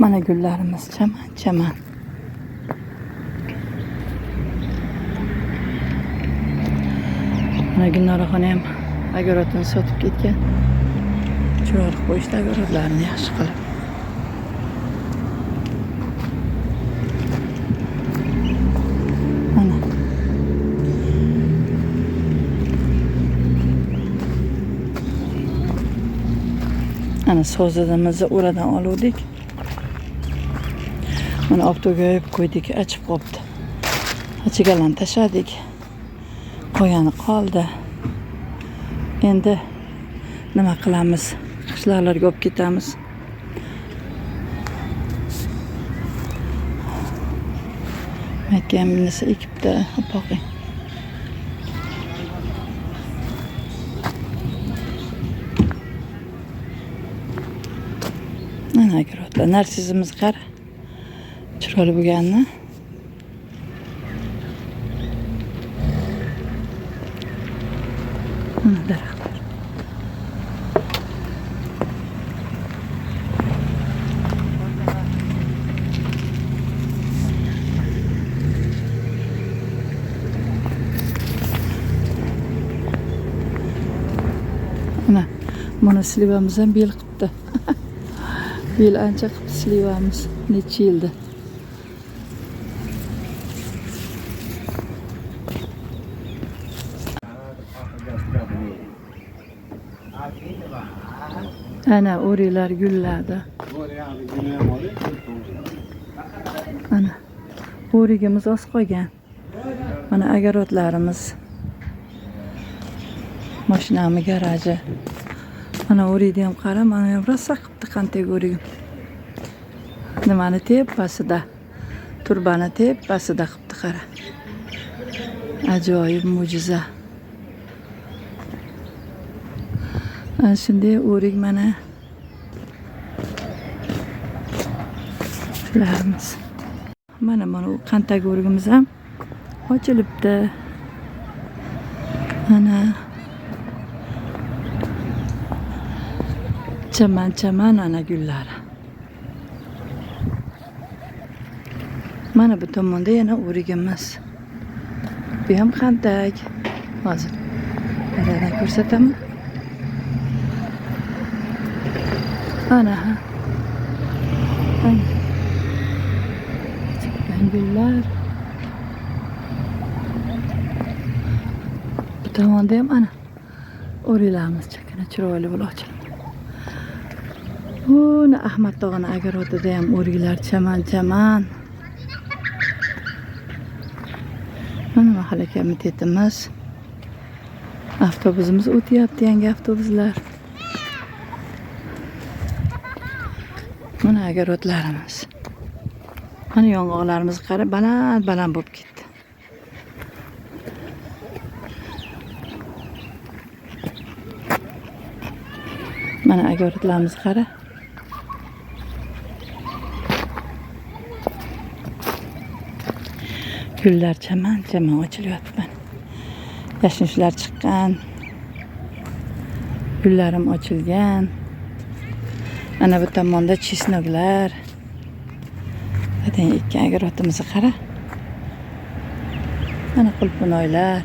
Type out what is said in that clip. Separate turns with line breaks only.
Mana gullarimiz chaman. Mana Gulnoraxon ham agarotini sotib ketgan. Chiroyli qo'yishdi agarotlarni yaxshi qilib. Mana. Ana sozadimizni o'radan oluvdik. Mana optoga yoyib qo'ydik, achib qopti. Achigalarni tashladik. Qo'yani qoldi. Endi nima qilamiz? Qishlarga olib ketamiz. Aytgan narsa ekibdi, boqing. Mana agarotlar, narsizimiz qara. Chiroyli bo'lganni. Mana daraxtlar. Mana slivamiz ham bel qilibdi. Bel ancha qilibdi slivamiz. Necha yilda. Ana o'riklar gulladi. Ana o'rigimiz oz qolgan. Mana agarotlarimiz. Mashinamiz garaji. Mana o'rikni ham qara, mana ham rosa qilibdi qanday o'rigim. Nimani tepasida, turbani tepasida qilibdi qara. Ajoyib mo'jiza. Ana shunday o'rik mana. Shularimiz. Mana qantak o'rigimiz ham ochilibdi. Ana chaman ana gullari. Mana bu tomonda yana o'rigimiz. Bu ham qantak. Hozir qaradan ko'rsataman. Ana. Gullar. Bu tomonda ham ana o'riklarimiz chakana chiroyli bo'lib ochildi. Buni Ahmad tog'ani agarotida ham o'riklar chaman. Mana mahalla komitetimiz. Avtobusimiz o'tyapti, yangi avtobuslar. Mana agarotlarimiz. Mana yong'oqlarimiz qara baland bo'lib ketdi. Mana agarotlarimiz qara. Gullar chaman ochilyapti. Yashnishlar chiqqan. Gullarim ochilgan. Ana bu tomonda chesnoklar. Zaten ikki agarotimizni qara. Mana qulpunoylar.